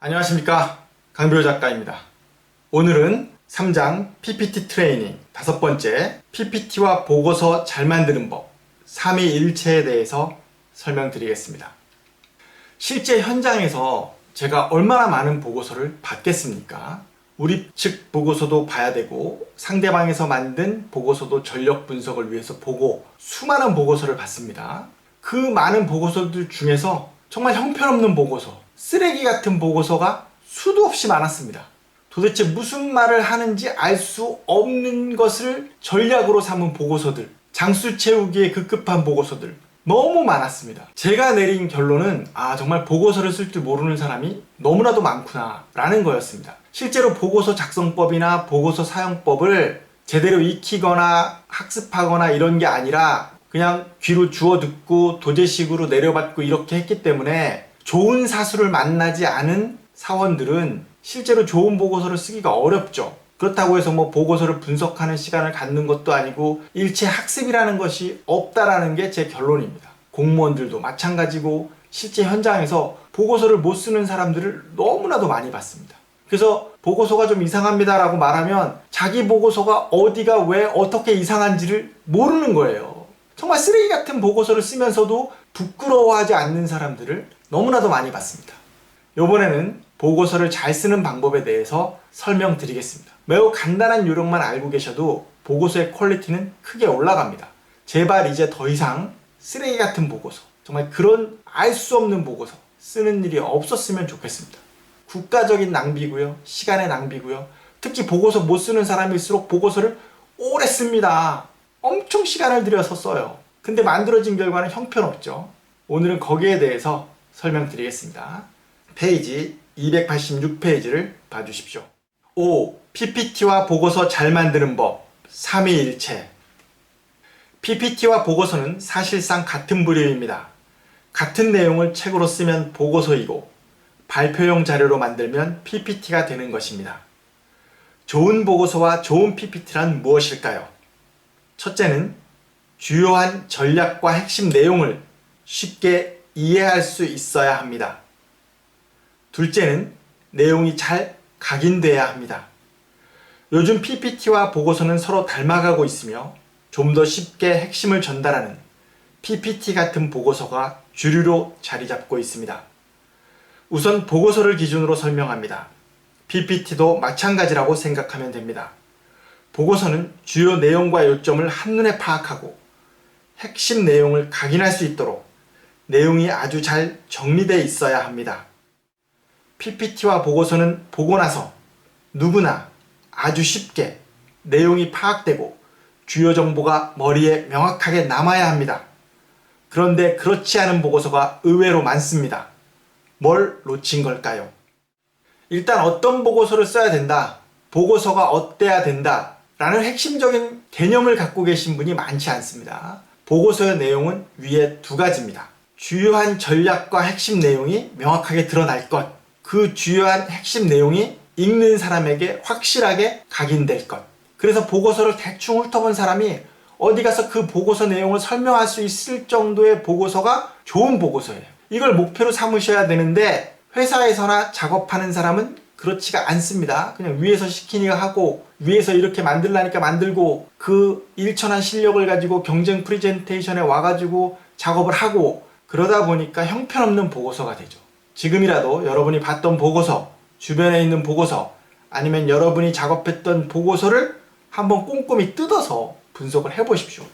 안녕하십니까, 강비호 작가입니다. 오늘은 3장 PPT 트레이닝 5번째 PPT와 보고서 잘 만드는 법 3위일체에 대해서 설명드리겠습니다. 실제 현장에서 제가 얼마나 많은 보고서를 받겠습니까? 우리 측 보고서도 봐야 되고 상대방에서 만든 보고서도 전력 분석을 위해서 보고 수많은 보고서를 받습니다. 그 많은 보고서들 중에서 정말 형편없는 보고서, 쓰레기 같은 보고서가 수도 없이 많았습니다. 도대체 무슨 말을 하는지 알 수 없는 것을 전략으로 삼은 보고서들, 장수 채우기에 급급한 보고서들 너무 많았습니다. 제가 내린 결론은 정말 보고서를 쓸 줄 모르는 사람이 너무나도 많구나 라는 거였습니다. 실제로 보고서 작성법이나 보고서 사용법을 제대로 익히거나 학습하거나 이런 게 아니라 그냥 귀로 주워 듣고 도제식으로 내려받고 이렇게 했기 때문에 좋은 사수를 만나지 않은 사원들은 실제로 좋은 보고서를 쓰기가 어렵죠. 그렇다고 해서 보고서를 분석하는 시간을 갖는 것도 아니고 일체 학습이라는 것이 없다라는 게 제 결론입니다. 공무원들도 마찬가지고 실제 현장에서 보고서를 못 쓰는 사람들을 너무나도 많이 봤습니다. 그래서 보고서가 좀 이상합니다 라고 말하면 자기 보고서가 어디가 왜 어떻게 이상한지를 모르는 거예요. 정말 쓰레기 같은 보고서를 쓰면서도 부끄러워하지 않는 사람들을 너무나도 많이 봤습니다. 이번에는 보고서를 잘 쓰는 방법에 대해서 설명드리겠습니다. 매우 간단한 요령만 알고 계셔도 보고서의 퀄리티는 크게 올라갑니다. 제발 이제 더 이상 쓰레기 같은 보고서, 정말 그런 알 수 없는 보고서 쓰는 일이 없었으면 좋겠습니다. 국가적인 낭비고요, 시간의 낭비고요. 특히 보고서 못 쓰는 사람일수록 보고서를 오래 씁니다. 엄청 시간을 들여서 써요. 근데 만들어진 결과는 형편없죠. 오늘은 거기에 대해서 설명드리겠습니다. 페이지 286페이지를 봐주십시오. 5. PPT와 보고서 잘 만드는 법 3위일체. PPT와 보고서는 사실상 같은 부류입니다. 같은 내용을 책으로 쓰면 보고서이고 발표용 자료로 만들면 PPT가 되는 것입니다. 좋은 보고서와 좋은 PPT란 무엇일까요? 첫째는 주요한 전략과 핵심 내용을 쉽게 이해할 수 있어야 합니다. 둘째는 내용이 잘 각인돼야 합니다. 요즘 PPT와 보고서는 서로 닮아가고 있으며 좀 더 쉽게 핵심을 전달하는 PPT 같은 보고서가 주류로 자리 잡고 있습니다. 우선 보고서를 기준으로 설명합니다. PPT도 마찬가지라고 생각하면 됩니다. 보고서는 주요 내용과 요점을 한눈에 파악하고 핵심 내용을 각인할 수 있도록 내용이 아주 잘 정리되어 있어야 합니다. PPT와 보고서는 보고 나서 누구나 아주 쉽게 내용이 파악되고 주요 정보가 머리에 명확하게 남아야 합니다. 그런데 그렇지 않은 보고서가 의외로 많습니다. 뭘 놓친 걸까요? 일단 어떤 보고서를 써야 된다, 보고서가 어때야 된다 라는 핵심적인 개념을 갖고 계신 분이 많지 않습니다. 보고서의 내용은 위에 두 가지입니다. 주요한 전략과 핵심 내용이 명확하게 드러날 것, 그 주요한 핵심 내용이 읽는 사람에게 확실하게 각인될 것. 그래서 보고서를 대충 훑어본 사람이 어디 가서 그 보고서 내용을 설명할 수 있을 정도의 보고서가 좋은 보고서예요. 이걸 목표로 삼으셔야 되는데 회사에서나 작업하는 사람은 그렇지가 않습니다. 그냥 위에서 시키니까 하고 위에서 이렇게 만들라니까 만들고 그 일천한 실력을 가지고 경쟁 프레젠테이션에 와가지고 작업을 하고 그러다 보니까 형편없는 보고서가 되죠. 지금이라도 여러분이 봤던 보고서, 주변에 있는 보고서 아니면 여러분이 작업했던 보고서를 한번 꼼꼼히 뜯어서 분석을 해보십시오.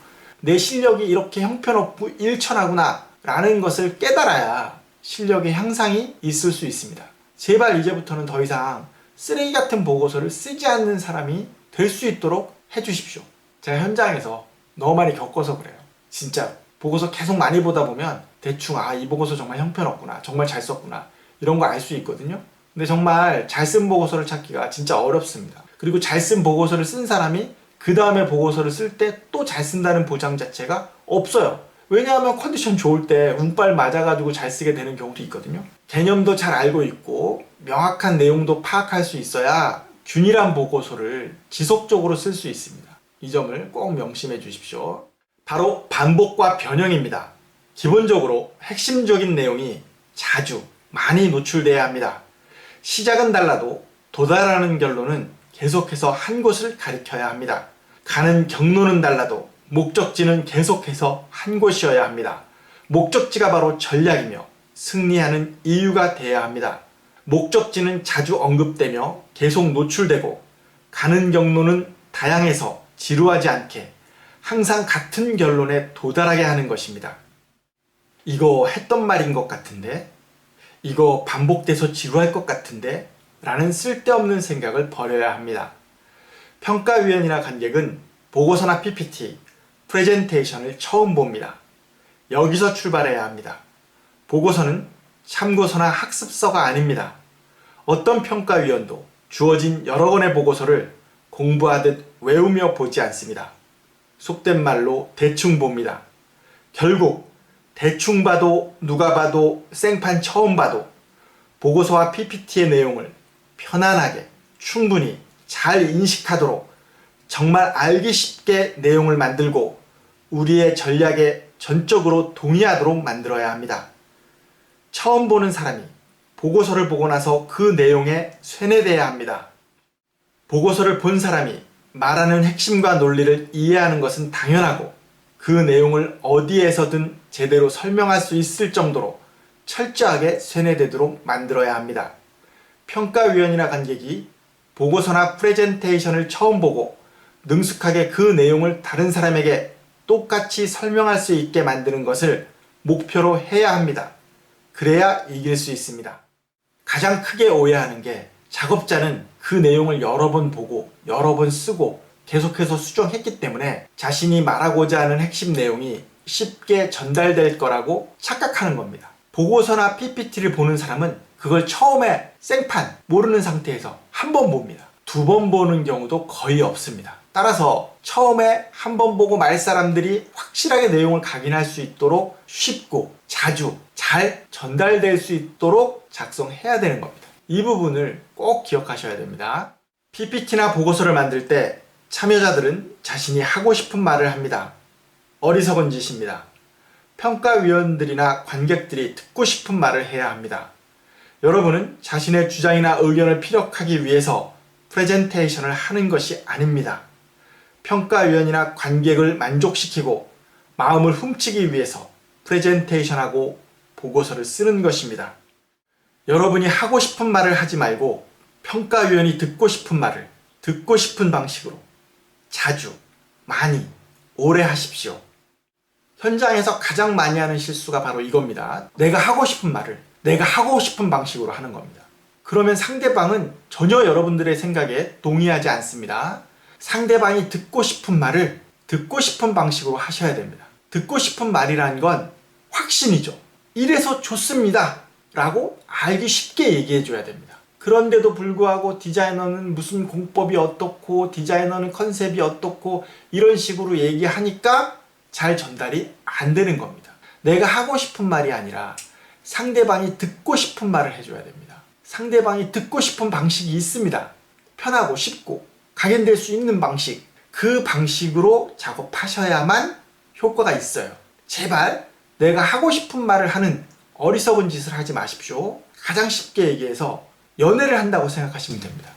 내 실력이 이렇게 형편없고 일천하구나 라는 것을 깨달아야 실력의 향상이 있을 수 있습니다. 제발 이제부터는 더 이상 쓰레기 같은 보고서를 쓰지 않는 사람이 될 수 있도록 해주십시오. 제가 현장에서 너무 많이 겪어서 그래요. 진짜 보고서 계속 많이 보다 보면 대충 이 보고서 정말 형편없구나, 정말 잘 썼구나 이런 거 알 수 있거든요. 근데 정말 잘 쓴 보고서를 찾기가 진짜 어렵습니다. 그리고 잘 쓴 보고서를 쓴 사람이 그 다음에 보고서를 쓸 때 또 잘 쓴다는 보장 자체가 없어요. 왜냐하면 컨디션 좋을 때 운빨 맞아가지고 잘 쓰게 되는 경우도 있거든요. 개념도 잘 알고 있고 명확한 내용도 파악할 수 있어야 균일한 보고서를 지속적으로 쓸 수 있습니다. 이 점을 꼭 명심해 주십시오. 바로 반복과 변형입니다. 기본적으로 핵심적인 내용이 자주 많이 노출돼야 합니다. 시작은 달라도 도달하는 결론은 계속해서 한 곳을 가리켜야 합니다. 가는 경로는 달라도 목적지는 계속해서 한 곳이어야 합니다. 목적지가 바로 전략이며 승리하는 이유가 되어야 합니다. 목적지는 자주 언급되며 계속 노출되고 가는 경로는 다양해서 지루하지 않게 항상 같은 결론에 도달하게 하는 것입니다. 이거 했던 말인 것 같은데? 이거 반복돼서 지루할 것 같은데? 라는 쓸데없는 생각을 버려야 합니다. 평가위원이나 관객은 보고서나 PPT, 프레젠테이션을 처음 봅니다. 여기서 출발해야 합니다. 보고서는 참고서나 학습서가 아닙니다. 어떤 평가위원도 주어진 여러 권의 보고서를 공부하듯 외우며 보지 않습니다. 속된 말로 대충 봅니다. 결국 대충 봐도 누가 봐도 생판 처음 봐도 보고서와 PPT의 내용을 편안하게 충분히 잘 인식하도록 정말 알기 쉽게 내용을 만들고 우리의 전략에 전적으로 동의하도록 만들어야 합니다. 처음 보는 사람이 보고서를 보고 나서 그 내용에 쇠뇌돼야 합니다. 보고서를 본 사람이 말하는 핵심과 논리를 이해하는 것은 당연하고 그 내용을 어디에서든 제대로 설명할 수 있을 정도로 철저하게 쇠뇌되도록 만들어야 합니다. 평가위원이나 관객이 보고서나 프레젠테이션을 처음 보고 능숙하게 그 내용을 다른 사람에게 똑같이 설명할 수 있게 만드는 것을 목표로 해야 합니다. 그래야 이길 수 있습니다. 가장 크게 오해하는 게 작업자는 그 내용을 여러 번 보고 여러 번 쓰고 계속해서 수정했기 때문에 자신이 말하고자 하는 핵심 내용이 쉽게 전달될 거라고 착각하는 겁니다. 보고서나 PPT를 보는 사람은 그걸 처음에 생판 모르는 상태에서 한 번 봅니다. 두 번 보는 경우도 거의 없습니다. 따라서 처음에 한 번 보고 말 사람들이 확실하게 내용을 각인할 수 있도록 쉽고 자주 잘 전달될 수 있도록 작성해야 되는 겁니다. 이 부분을 꼭 기억하셔야 됩니다. PPT나 보고서를 만들 때 참여자들은 자신이 하고 싶은 말을 합니다. 어리석은 짓입니다. 평가위원들이나 관객들이 듣고 싶은 말을 해야 합니다. 여러분은 자신의 주장이나 의견을 피력하기 위해서 프레젠테이션을 하는 것이 아닙니다. 평가위원이나 관객을 만족시키고 마음을 훔치기 위해서 프레젠테이션하고 보고서를 쓰는 것입니다. 여러분이 하고 싶은 말을 하지 말고 평가위원이 듣고 싶은 말을 듣고 싶은 방식으로 자주, 많이, 오래 하십시오. 현장에서 가장 많이 하는 실수가 바로 이겁니다. 내가 하고 싶은 말을 내가 하고 싶은 방식으로 하는 겁니다. 그러면 상대방은 전혀 여러분들의 생각에 동의하지 않습니다. 상대방이 듣고 싶은 말을 듣고 싶은 방식으로 하셔야 됩니다. 듣고 싶은 말이라는 건 확신이죠. 이래서 좋습니다 라고 알기 쉽게 얘기해 줘야 됩니다. 그런데도 불구하고 디자이너는 무슨 공법이 어떻고 디자이너는 컨셉이 어떻고 이런 식으로 얘기하니까 잘 전달이 안 되는 겁니다. 내가 하고 싶은 말이 아니라 상대방이 듣고 싶은 말을 해줘야 됩니다. 상대방이 듣고 싶은 방식이 있습니다. 편하고 쉽고 각인될 수 있는 방식, 그 방식으로 작업하셔야만 효과가 있어요. 제발 내가 하고 싶은 말을 하는 어리석은 짓을 하지 마십시오. 가장 쉽게 얘기해서 연애를 한다고 생각하시면 됩니다.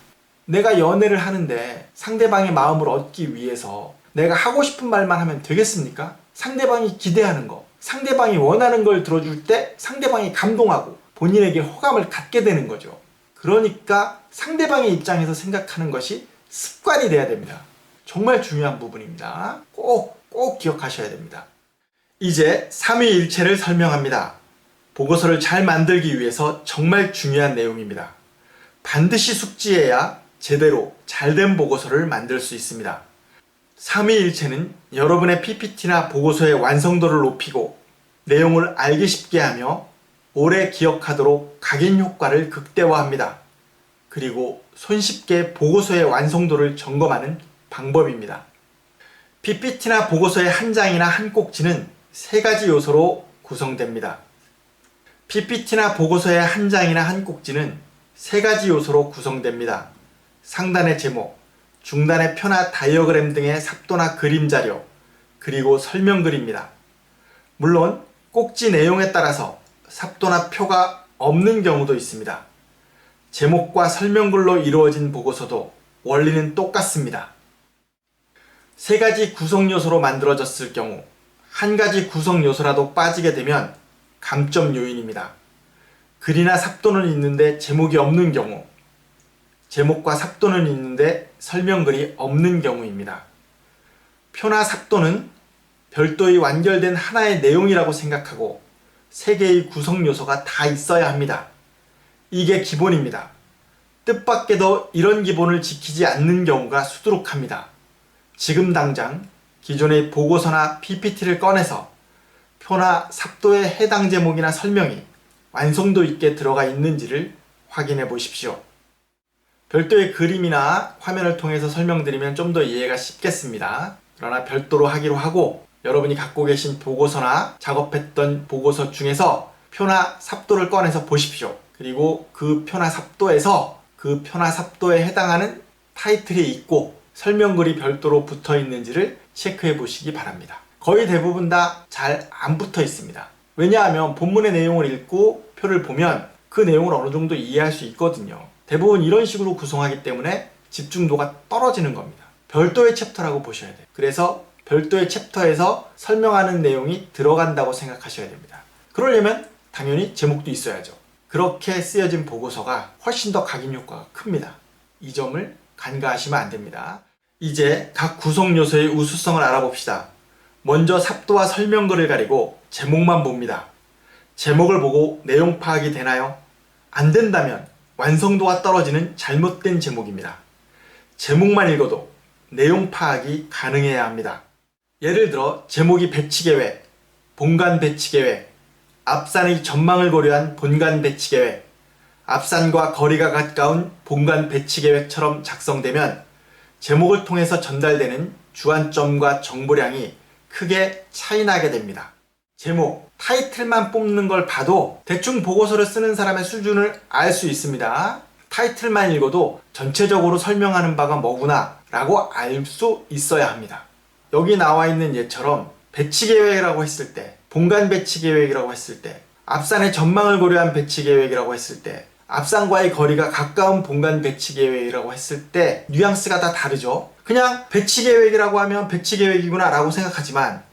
내가 연애를 하는데 상대방의 마음을 얻기 위해서 내가 하고 싶은 말만 하면 되겠습니까? 상대방이 기대하는 거, 상대방이 원하는 걸 들어줄 때 상대방이 감동하고 본인에게 호감을 갖게 되는 거죠. 그러니까 상대방의 입장에서 생각하는 것이 습관이 돼야 됩니다. 정말 중요한 부분입니다. 꼭 기억하셔야 됩니다. 이제 삼위일체를 설명합니다. 보고서를 잘 만들기 위해서 정말 중요한 내용입니다. 반드시 숙지해야 제대로 잘된 보고서를 만들 수 있습니다. 삼위일체는 여러분의 PPT나 보고서의 완성도를 높이고 내용을 알기 쉽게 하며 오래 기억하도록 각인 효과를 극대화합니다. 그리고 손쉽게 보고서의 완성도를 점검하는 방법입니다. PPT나 보고서의 한 장이나 한 꼭지는 세 가지 요소로 구성됩니다. PPT나 보고서의 한 장이나 한 꼭지는 세 가지 요소로 구성됩니다. 상단의 제목, 중단의 표나 다이어그램 등의 삽도나 그림 자료, 그리고 설명글입니다. 물론 꼭지 내용에 따라서 삽도나 표가 없는 경우도 있습니다. 제목과 설명글로 이루어진 보고서도 원리는 똑같습니다. 세 가지 구성 요소로 만들어졌을 경우 한 가지 구성 요소라도 빠지게 되면 감점 요인입니다. 글이나 삽도는 있는데 제목이 없는 경우, 제목과 삽도는 있는데 설명글이 없는 경우입니다. 표나 삽도는 별도의 완결된 하나의 내용이라고 생각하고 세 개의 구성 요소가 다 있어야 합니다. 이게 기본입니다. 뜻밖에도 이런 기본을 지키지 않는 경우가 수두룩합니다. 지금 당장 기존의 보고서나 PPT를 꺼내서 표나 삽도에 해당 제목이나 설명이 완성도 있게 들어가 있는지를 확인해 보십시오. 별도의 그림이나 화면을 통해서 설명드리면 좀 더 이해가 쉽겠습니다. 그러나 별도로 하기로 하고 여러분이 갖고 계신 보고서나 작업했던 보고서 중에서 표나 삽도를 꺼내서 보십시오. 그리고 그 표나 삽도에서 그 표나 삽도에 해당하는 타이틀이 있고 설명글이 별도로 붙어 있는지를 체크해 보시기 바랍니다. 거의 대부분 다 잘 안 붙어 있습니다. 왜냐하면 본문의 내용을 읽고 표를 보면 그 내용을 어느 정도 이해할 수 있거든요. 대부분 이런 식으로 구성하기 때문에 집중도가 떨어지는 겁니다. 별도의 챕터라고 보셔야 돼요. 그래서 별도의 챕터에서 설명하는 내용이 들어간다고 생각하셔야 됩니다. 그러려면 당연히 제목도 있어야죠. 그렇게 쓰여진 보고서가 훨씬 더 각인 효과가 큽니다. 이 점을 간과하시면 안 됩니다. 이제 각 구성 요소의 우수성을 알아봅시다. 먼저 삽도와 설명글을 가리고 제목만 봅니다. 제목을 보고 내용 파악이 되나요? 안 된다면 완성도가 떨어지는 잘못된 제목입니다. 제목만 읽어도 내용 파악이 가능해야 합니다. 예를 들어 제목이 배치계획, 본관 배치계획, 앞산의 전망을 고려한 본관 배치계획, 앞산과 거리가 가까운 본관 배치계획처럼 작성되면 제목을 통해서 전달되는 주안점과 정보량이 크게 차이나게 됩니다. 제목, 타이틀만 뽑는 걸 봐도 대충 보고서를 쓰는 사람의 수준을 알 수 있습니다. 타이틀만 읽어도 전체적으로 설명하는 바가 뭐구나 라고 알 수 있어야 합니다. 여기 나와 있는 예처럼 배치계획이라고 했을 때, 본관 배치계획이라고 했을 때, 앞산의 전망을 고려한 배치계획이라고 했을 때, 앞산과의 거리가 가까운 본관 배치계획이라고 했을 때 뉘앙스가 다 다르죠. 그냥 배치계획이라고 하면 배치계획이구나 라고 생각하지만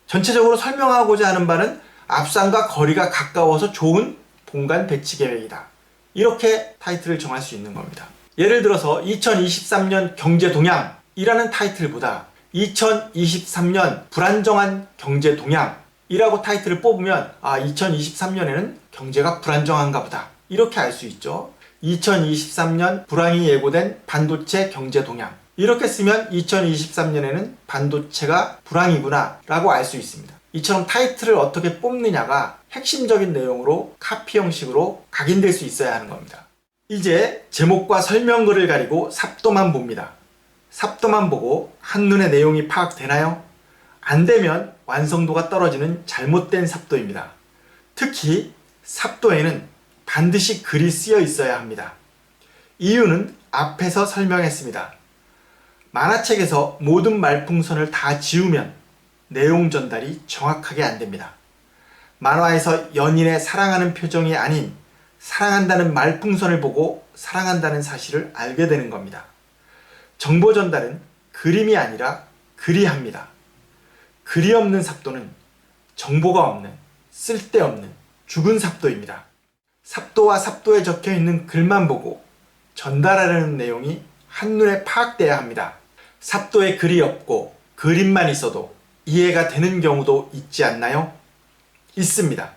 전체적으로 설명하고자 하는 바는 앞산과 거리가 가까워서 좋은 본관 배치계획이다. 이렇게 타이틀을 정할 수 있는 겁니다. 예를 들어서 2023년 경제동향이라는 타이틀보다 2023년 불안정한 경제동향이라고 타이틀을 뽑으면 2023년에는 경제가 불안정한가 보다. 이렇게 알 수 있죠. 2023년 불황이 예고된 반도체 경제동향. 이렇게 쓰면 2023년에는 반도체가 불황이구나 라고 알 수 있습니다. 이처럼 타이틀을 어떻게 뽑느냐가 핵심적인 내용으로 카피 형식으로 각인될 수 있어야 하는 겁니다. 이제 제목과 설명글을 가리고 삽도만 봅니다. 삽도만 보고 한눈에 내용이 파악되나요? 안 되면 완성도가 떨어지는 잘못된 삽도입니다. 특히 삽도에는 반드시 글이 쓰여 있어야 합니다. 이유는 앞에서 설명했습니다. 만화책에서 모든 말풍선을 다 지우면 내용 전달이 정확하게 안 됩니다. 만화에서 연인의 사랑하는 표정이 아닌 사랑한다는 말풍선을 보고 사랑한다는 사실을 알게 되는 겁니다. 정보 전달은 그림이 아니라 글이 합니다. 글이 없는 삽도는 정보가 없는, 쓸데없는, 죽은 삽도입니다. 삽도와 삽도에 적혀 있는 글만 보고 전달하려는 내용이 한눈에 파악돼야 합니다. 삽도에 글이 없고 그림만 있어도 이해가 되는 경우도 있지 않나요? 있습니다.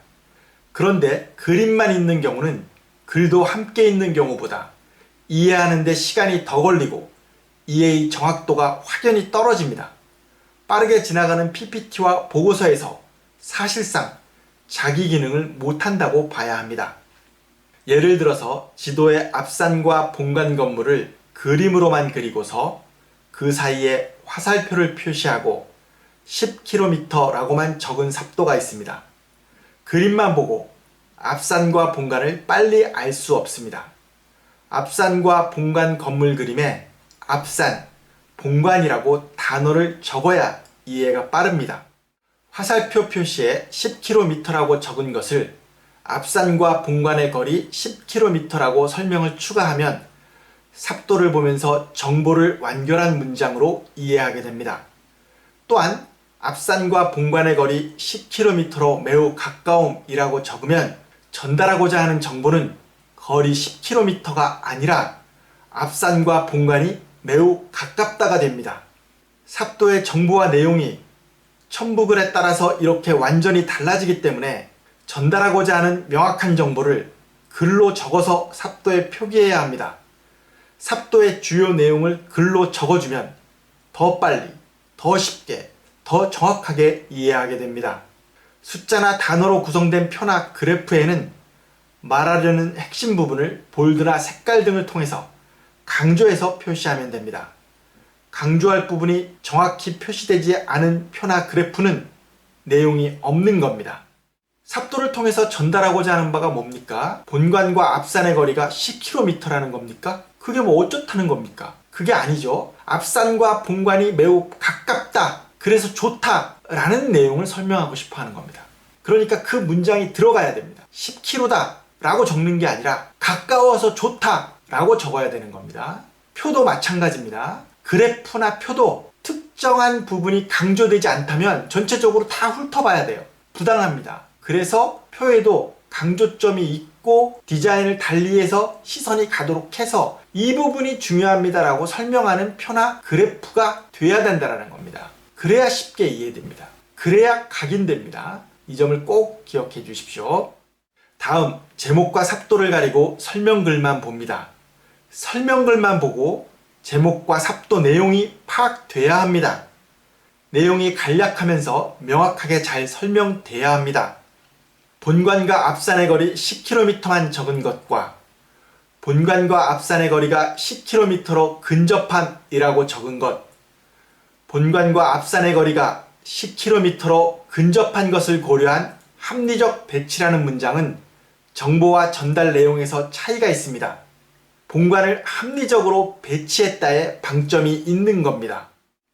그런데 그림만 있는 경우는 글도 함께 있는 경우보다 이해하는 데 시간이 더 걸리고 이해의 정확도가 확연히 떨어집니다. 빠르게 지나가는 PPT와 보고서에서 사실상 자기 기능을 못한다고 봐야 합니다. 예를 들어서 지도의 앞산과 본관 건물을 그림으로만 그리고서 그 사이에 화살표를 표시하고 10km라고만 적은 삽도가 있습니다. 그림만 보고 앞산과 본관을 빨리 알 수 없습니다. 앞산과 본관 건물 그림에 앞산, 본관이라고 단어를 적어야 이해가 빠릅니다. 화살표 표시에 10km라고 적은 것을 앞산과 본관의 거리 10km라고 설명을 추가하면 삽도를 보면서 정보를 완결한 문장으로 이해하게 됩니다. 또한 앞산과 본관의 거리 10km로 매우 가까움이라고 적으면 전달하고자 하는 정보는 거리 10km가 아니라 앞산과 본관이 매우 가깝다가 됩니다. 삽도의 정보와 내용이 첨부글에 따라서 이렇게 완전히 달라지기 때문에 전달하고자 하는 명확한 정보를 글로 적어서 삽도에 표기해야 합니다. 삽도의 주요 내용을 글로 적어주면 더 빨리, 더 쉽게, 더 정확하게 이해하게 됩니다. 숫자나 단어로 구성된 표나 그래프에는 말하려는 핵심 부분을 볼드나 색깔 등을 통해서 강조해서 표시하면 됩니다. 강조할 부분이 정확히 표시되지 않은 표나 그래프는 내용이 없는 겁니다. 삽도를 통해서 전달하고자 하는 바가 뭡니까? 본관과 앞산의 거리가 10km라는 겁니까? 그게 뭐 어쩌다는 겁니까? 그게 아니죠. 앞산과 본관이 매우 가깝다, 그래서 좋다 라는 내용을 설명하고 싶어 하는 겁니다. 그러니까 그 문장이 들어가야 됩니다. 10km다 라고 적는 게 아니라 가까워서 좋다 라고 적어야 되는 겁니다. 표도 마찬가지입니다. 그래프나 표도 특정한 부분이 강조되지 않다면 전체적으로 다 훑어봐야 돼요. 부당합니다. 그래서 표에도 강조점이 있고 디자인을 달리해서 시선이 가도록 해서 이 부분이 중요합니다 라고 설명하는 표나 그래프가 돼야 된다는 겁니다. 그래야 쉽게 이해됩니다. 그래야 각인됩니다. 이 점을 꼭 기억해 주십시오. 다음, 제목과 삽도를 가리고 설명글만 봅니다. 설명글만 보고 제목과 삽도 내용이 파악돼야 합니다. 내용이 간략하면서 명확하게 잘 설명돼야 합니다. 본관과 앞산의 거리 10km만 적은 것과 본관과 앞산의 거리가 10km로 근접함이라고 적은 것, 본관과 앞산의 거리가 10km로 근접한 것을 고려한 합리적 배치라는 문장은 정보와 전달 내용에서 차이가 있습니다. 본관을 합리적으로 배치했다에 방점이 있는 겁니다.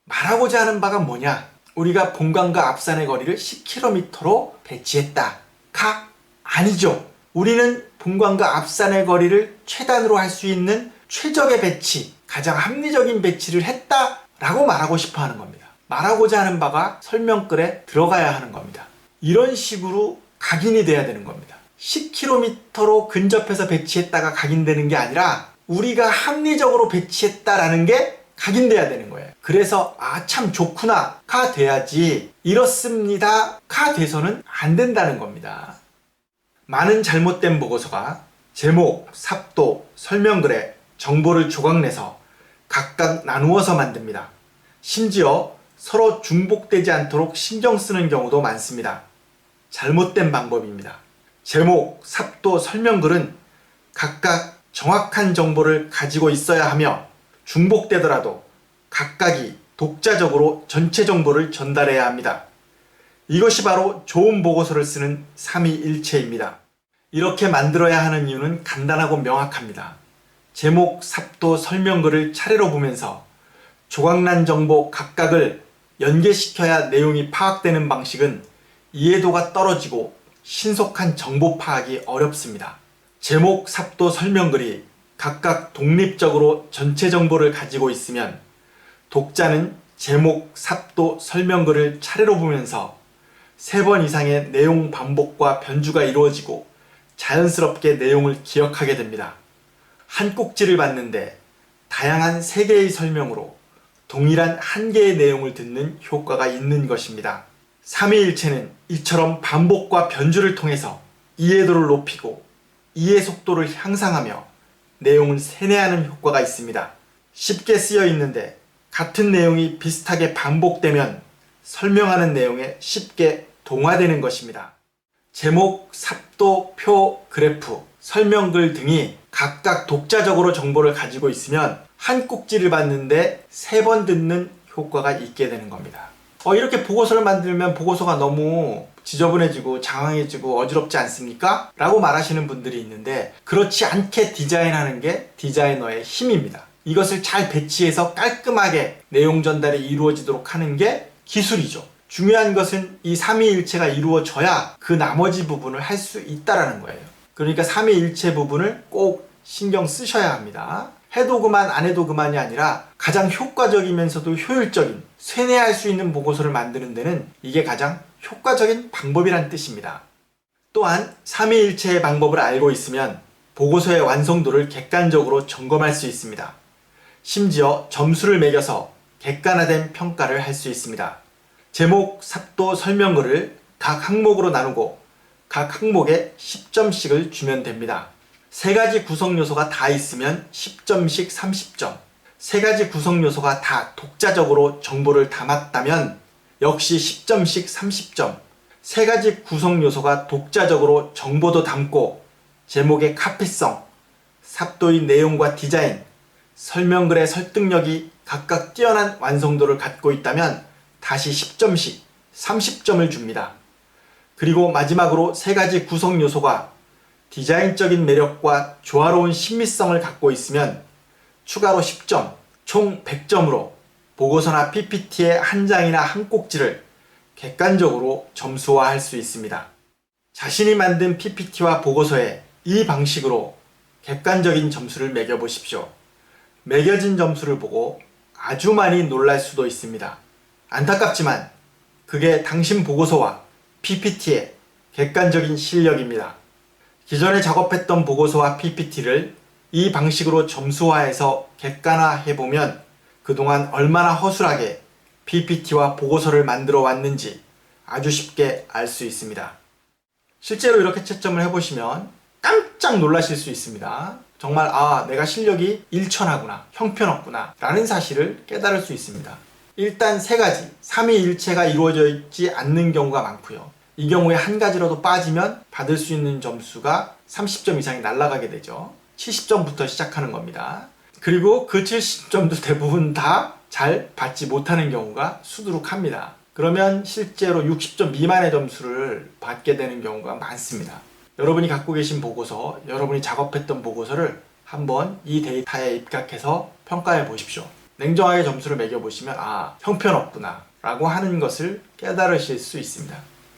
말하고자 하는 바가 뭐냐? 우리가 본관과 앞산의 거리를 10km로 배치했다. 가? 아니죠. 우리는 본관과 앞산의 거리를 최단으로 할 수 있는 최적의 배치, 가장 합리적인 배치를 했다 라고 말하고 싶어 하는 겁니다. 말하고자 하는 바가 설명글에 들어가야 하는 겁니다. 이런 식으로 각인이 돼야 되는 겁니다. 10km로 근접해서 배치했다가 각인되는 게 아니라 우리가 합리적으로 배치했다라는 게 각인돼야 되는 거예요. 그래서 참 좋구나 가 돼야지 이렇습니다 가 돼서는 안 된다는 겁니다. 많은 잘못된 보고서가 제목, 삽도, 설명글에 정보를 조각내서 각각 나누어서 만듭니다. 심지어 서로 중복되지 않도록 신경 쓰는 경우도 많습니다. 잘못된 방법입니다. 제목, 삽도, 설명글은 각각 정확한 정보를 가지고 있어야 하며 중복되더라도 각각이 독자적으로 전체 정보를 전달해야 합니다. 이것이 바로 좋은 보고서를 쓰는 삼위일체입니다. 이렇게 만들어야 하는 이유는 간단하고 명확합니다. 제목, 삽도, 설명글을 차례로 보면서 조각난 정보 각각을 연계시켜야 내용이 파악되는 방식은 이해도가 떨어지고 신속한 정보 파악이 어렵습니다. 제목, 삽도, 설명글이 각각 독립적으로 전체 정보를 가지고 있으면 독자는 제목, 삽도, 설명글을 차례로 보면서 3번 이상의 내용 반복과 변주가 이루어지고 자연스럽게 내용을 기억하게 됩니다. 한 꼭지를 봤는데 다양한 3개의 설명으로 동일한 1개의 내용을 듣는 효과가 있는 것입니다. 삼위일체는 이처럼 반복과 변주를 통해서 이해도를 높이고 이해 속도를 향상하며 내용을 세뇌하는 효과가 있습니다. 쉽게 쓰여 있는데 같은 내용이 비슷하게 반복되면 설명하는 내용에 쉽게 동화되는 것입니다. 제목, 삽도, 표, 그래프, 설명글 등이 각각 독자적으로 정보를 가지고 있으면 한 꼭지를 봤는데 3번 듣는 효과가 있게 되는 겁니다. 이렇게 보고서를 만들면 보고서가 너무 지저분해지고 장황해지고 어지럽지 않습니까? 라고 말하시는 분들이 있는데 그렇지 않게 디자인하는 게 디자이너의 힘입니다. 이것을 잘 배치해서 깔끔하게 내용 전달이 이루어지도록 하는 게 기술이죠. 중요한 것은 이 삼위일체가 이루어져야 그 나머지 부분을 할 수 있다라는 거예요. 그러니까 삼위일체 부분을 꼭 신경 쓰셔야 합니다. 해도 그만 안 해도 그만이 아니라 가장 효과적이면서도 효율적인 쇠뇌할 수 있는 보고서를 만드는 데는 이게 가장 효과적인 방법이란 뜻입니다. 또한 삼위일체의 방법을 알고 있으면 보고서의 완성도를 객관적으로 점검할 수 있습니다. 심지어 점수를 매겨서 객관화된 평가를 할 수 있습니다. 제목, 삽도, 설명글을 각 항목으로 나누고 각 항목에 10점씩을 주면 됩니다. 세 가지 구성 요소가 다 있으면 10점씩 30점. 세 가지 구성 요소가 다 독자적으로 정보를 담았다면 역시 10점씩 30점. 세 가지 구성 요소가 독자적으로 정보도 담고 제목의 카피성, 삽도의 내용과 디자인, 설명글의 설득력이 각각 뛰어난 완성도를 갖고 있다면 다시 10점씩 30점을 줍니다. 그리고 마지막으로 세 가지 구성 요소가 디자인적인 매력과 조화로운 신미성을 갖고 있으면 추가로 10점, 총 100점으로 보고서나 PPT의 한 장이나 한 꼭지를 객관적으로 점수화할 수 있습니다. 자신이 만든 PPT와 보고서에 이 방식으로 객관적인 점수를 매겨보십시오. 매겨진 점수를 보고 아주 많이 놀랄 수도 있습니다. 안타깝지만 그게 당신 보고서와 PPT의 객관적인 실력입니다. 기존에 작업했던 보고서와 PPT를 이 방식으로 점수화해서 객관화해보면 그동안 얼마나 허술하게 PPT와 보고서를 만들어 왔는지 아주 쉽게 알 수 있습니다. 실제로 이렇게 채점을 해보시면 깜짝 놀라실 수 있습니다. 정말 내가 실력이 일천하구나, 형편없구나 라는 사실을 깨달을 수 있습니다. 일단 세 가지, 삼위일체가 이루어져 있지 않는 경우가 많고요. 이 경우에 한 가지라도 빠지면 받을 수 있는 점수가 30점 이상이 날아가게 되죠. 70점부터 시작하는 겁니다. 그리고 그 70점도 대부분 다 잘 받지 못하는 경우가 수두룩합니다. 그러면 실제로 60점 미만의 점수를 받게 되는 경우가 많습니다. 여러분이 갖고 계신 보고서, 여러분이 작업했던 보고서를 한번 이 데이터에 입각해서 평가해 보십시오. 냉정하게 점수를 매겨보시면 형편없구나 라고 하는 것을 깨달으실 수 있습니다.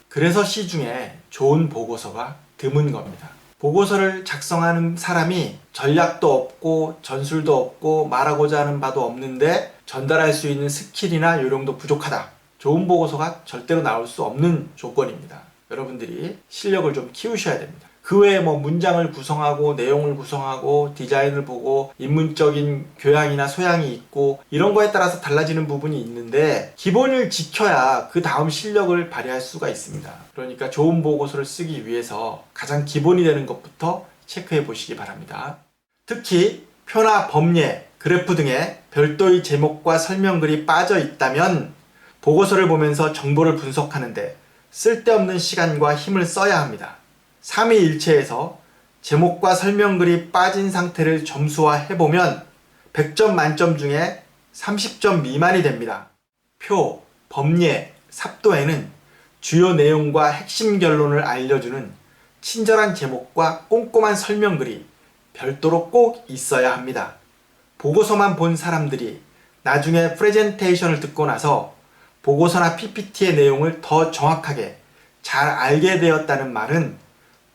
그래서 시중에 좋은 보고서가 드문 겁니다. 보고서를 작성하는 사람이 전략도 없고 전술도 없고 말하고자 하는 바도 없는데 전달할 수 있는 스킬이나 요령도 부족하다. 좋은 보고서가 절대로 나올 수 없는 조건입니다. 여러분들이 실력을 좀 키우셔야 됩니다. 그 외에 문장을 구성하고 내용을 구성하고 디자인을 보고 인문적인 교양이나 소양이 있고 이런 거에 따라서 달라지는 부분이 있는데 기본을 지켜야 그 다음 실력을 발휘할 수가 있습니다. 그러니까 좋은 보고서를 쓰기 위해서 가장 기본이 되는 것부터 체크해 보시기 바랍니다. 특히 표나 법례, 그래프 등에 별도의 제목과 설명글이 빠져 있다면 보고서를 보면서 정보를 분석하는데 쓸데없는 시간과 힘을 써야 합니다. 삼위일체에서 제목과 설명글이 빠진 상태를 점수화해보면 100점 만점 중에 30점 미만이 됩니다. 표, 법례, 삽도에는 주요 내용과 핵심 결론을 알려주는 친절한 제목과 꼼꼼한 설명글이 별도로 꼭 있어야 합니다. 보고서만 본 사람들이 나중에 프레젠테이션을 듣고 나서 보고서나 PPT의 내용을 더 정확하게 잘 알게 되었다는 말은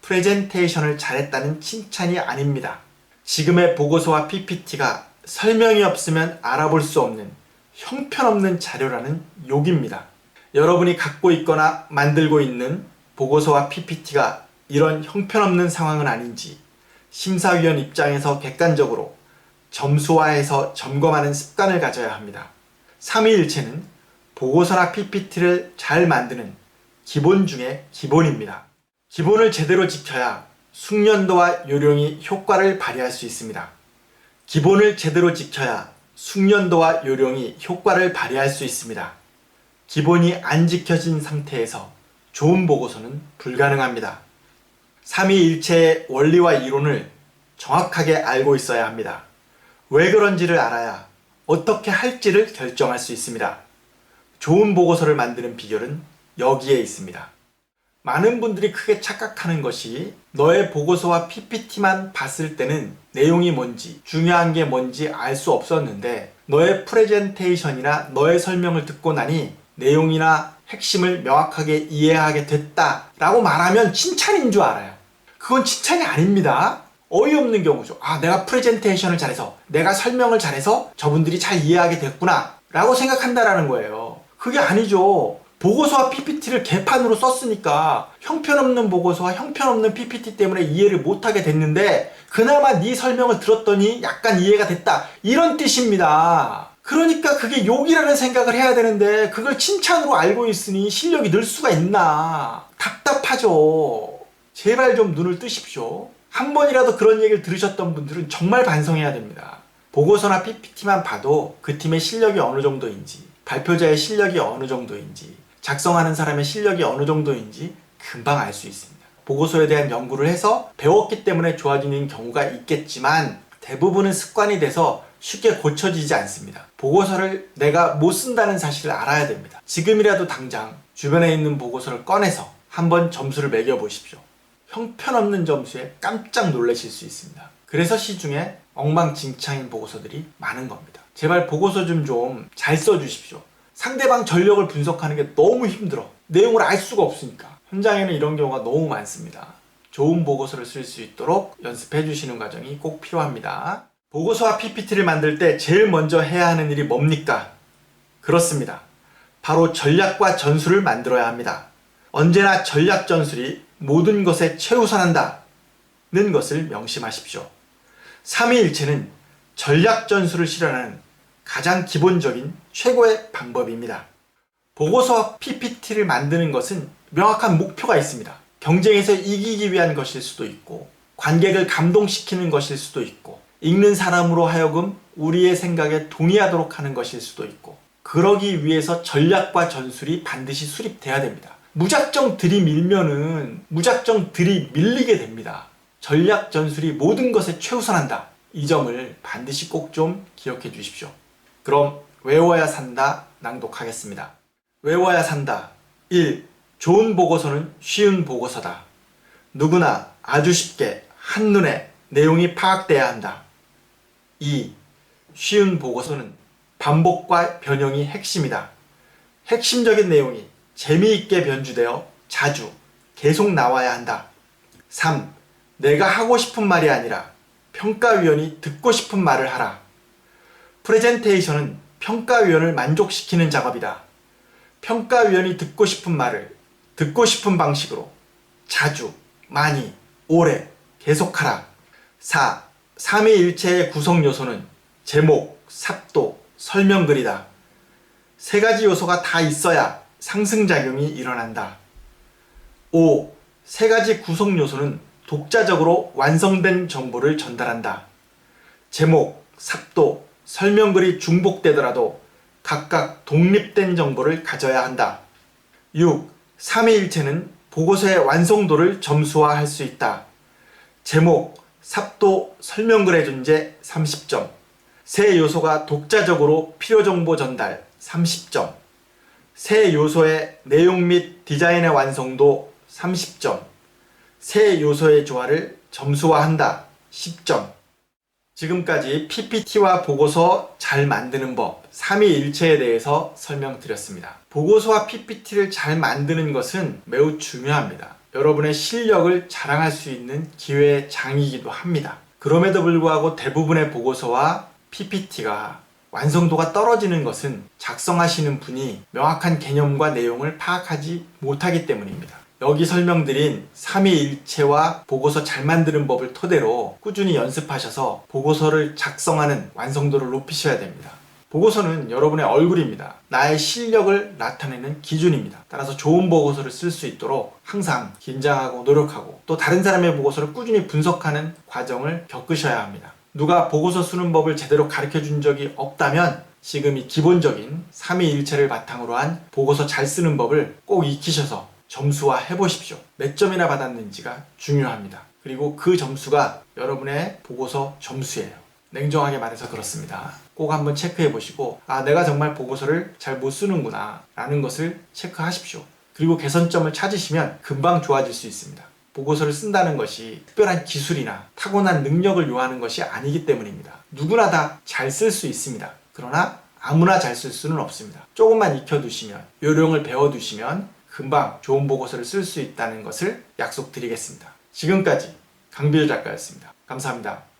프레젠테이션을 잘했다는 칭찬이 아닙니다. 지금의 보고서와 PPT가 설명이 없으면 알아볼 수 없는 형편없는 자료라는 욕입니다. 여러분이 갖고 있거나 만들고 있는 보고서와 PPT가 이런 형편없는 상황은 아닌지 심사위원 입장에서 객관적으로 점수화해서 점검하는 습관을 가져야 합니다. 삼위일체는 보고서나 PPT를 잘 만드는 기본 중에 기본입니다. 기본을 제대로 지켜야 숙련도와 요령이 효과를 발휘할 수 있습니다. 기본을 제대로 지켜야 숙련도와 요령이 효과를 발휘할 수 있습니다. 기본이 안 지켜진 상태에서 좋은 보고서는 불가능합니다. 삼위일체의 원리와 이론을 정확하게 알고 있어야 합니다. 왜 그런지를 알아야 어떻게 할지를 결정할 수 있습니다. 좋은 보고서를 만드는 비결은 여기에 있습니다. 많은 분들이 크게 착각하는 것이 너의 보고서와 PPT만 봤을 때는 내용이 뭔지, 중요한 게 뭔지 알 수 없었는데 너의 프레젠테이션이나 너의 설명을 듣고 나니 내용이나 핵심을 명확하게 이해하게 됐다라고 말하면 칭찬인 줄 알아요. 그건 칭찬이 아닙니다. 어이없는 경우죠. 아, 내가 프레젠테이션을 잘해서, 내가 설명을 잘해서 저분들이 잘 이해하게 됐구나 라고 생각한다라는 거예요. 그게 아니죠. 보고서와 PPT를 개판으로 썼으니까 형편없는 보고서와 형편없는 PPT 때문에 이해를 못하게 됐는데 그나마 네 설명을 들었더니 약간 이해가 됐다, 이런 뜻입니다. 그러니까 그게 욕이라는 생각을 해야 되는데 그걸 칭찬으로 알고 있으니 실력이 늘 수가 있나. 답답하죠. 제발 좀 눈을 뜨십시오. 한 번이라도 그런 얘기를 들으셨던 분들은 정말 반성해야 됩니다. 보고서나 PPT만 봐도 그 팀의 실력이 어느 정도인지, 발표자의 실력이 어느 정도인지, 작성하는 사람의 실력이 어느 정도인지 금방 알 수 있습니다. 보고서에 대한 연구를 해서 배웠기 때문에 좋아지는 경우가 있겠지만 대부분은 습관이 돼서 쉽게 고쳐지지 않습니다. 보고서를 내가 못 쓴다는 사실을 알아야 됩니다. 지금이라도 당장 주변에 있는 보고서를 꺼내서 한번 점수를 매겨보십시오. 형편없는 점수에 깜짝 놀라실 수 있습니다. 그래서 시중에 엉망진창인 보고서들이 많은 겁니다. 제발 보고서 좀 잘 써주십시오. 상대방 전력을 분석하는 게 너무 힘들어. 내용을 알 수가 없으니까. 현장에는 이런 경우가 너무 많습니다. 좋은 보고서를 쓸 수 있도록 연습해 주시는 과정이 꼭 필요합니다. 보고서와 PPT를 만들 때 제일 먼저 해야 하는 일이 뭡니까? 그렇습니다. 바로 전략과 전술을 만들어야 합니다. 언제나 전략 전술이 모든 것에 최우선한다는 것을 명심하십시오. 삼위일체는 전략 전술을 실현하는 가장 기본적인 최고의 방법입니다. 보고서와 PPT를 만드는 것은 명확한 목표가 있습니다. 경쟁에서 이기기 위한 것일 수도 있고, 관객을 감동시키는 것일 수도 있고, 읽는 사람으로 하여금 우리의 생각에 동의하도록 하는 것일 수도 있고, 그러기 위해서 전략과 전술이 반드시 수립돼야 됩니다. 무작정 들이밀면은 무작정 들이밀리게 됩니다. 전략 전술이 모든 것에 최우선한다. 이 점을 반드시 꼭 좀 기억해 주십시오. 그럼 외워야 산다 낭독하겠습니다. 외워야 산다. 1. 좋은 보고서는 쉬운 보고서다. 누구나 아주 쉽게 한눈에 내용이 파악돼야 한다. 2. 쉬운 보고서는 반복과 변형이 핵심이다. 핵심적인 내용이 재미있게 변주되어 자주 계속 나와야 한다. 3. 내가 하고 싶은 말이 아니라 평가위원이 듣고 싶은 말을 하라. 프레젠테이션은 평가위원을 만족시키는 작업이다. 평가위원이 듣고 싶은 말을 듣고 싶은 방식으로 자주, 많이, 오래 계속하라. 4. 삼위일체의 구성 요소는 제목, 삽도, 설명글이다. 세 가지 요소가 다 있어야 상승작용이 일어난다. 5. 세 가지 구성 요소는 독자적으로 완성된 정보를 전달한다. 제목, 삽도, 설명글이 중복되더라도 각각 독립된 정보를 가져야 한다. 6. 삼위일체는 보고서의 완성도를 점수화할 수 있다. 제목, 삽도, 설명글의 존재 30점. 세 요소가 독자적으로 필요정보 전달 30점. 세 요소의 내용 및 디자인의 완성도 30점. 세 요소의 조화를 점수화한다 10점. 지금까지 PPT와 보고서 잘 만드는 법, 삼위일체에 대해서 설명드렸습니다. 보고서와 PPT를 잘 만드는 것은 매우 중요합니다. 여러분의 실력을 자랑할 수 있는 기회의 장이기도 합니다. 그럼에도 불구하고 대부분의 보고서와 PPT가 완성도가 떨어지는 것은 작성하시는 분이 명확한 개념과 내용을 파악하지 못하기 때문입니다. 여기 설명드린 삼위일체와 보고서 잘 만드는 법을 토대로 꾸준히 연습하셔서 보고서를 작성하는 완성도를 높이셔야 됩니다. 보고서는 여러분의 얼굴입니다. 나의 실력을 나타내는 기준입니다. 따라서 좋은 보고서를 쓸 수 있도록 항상 긴장하고 노력하고 또 다른 사람의 보고서를 꾸준히 분석하는 과정을 겪으셔야 합니다. 누가 보고서 쓰는 법을 제대로 가르쳐 준 적이 없다면 지금 이 기본적인 삼위일체를 바탕으로 한 보고서 잘 쓰는 법을 꼭 익히셔서 점수화 해보십시오. 몇 점이나 받았는지가 중요합니다. 그리고 그 점수가 여러분의 보고서 점수예요. 냉정하게 말해서 그렇습니다. 꼭 한번 체크해 보시고 아, 내가 정말 보고서를 잘 못 쓰는구나 라는 것을 체크하십시오. 그리고 개선점을 찾으시면 금방 좋아질 수 있습니다. 보고서를 쓴다는 것이 특별한 기술이나 타고난 능력을 요하는 것이 아니기 때문입니다. 누구나 다 잘 쓸 수 있습니다. 그러나 아무나 잘 쓸 수는 없습니다. 조금만 익혀두시면, 요령을 배워두시면 금방 좋은 보고서를 쓸 수 있다는 것을 약속드리겠습니다. 지금까지 강비열 작가였습니다. 감사합니다.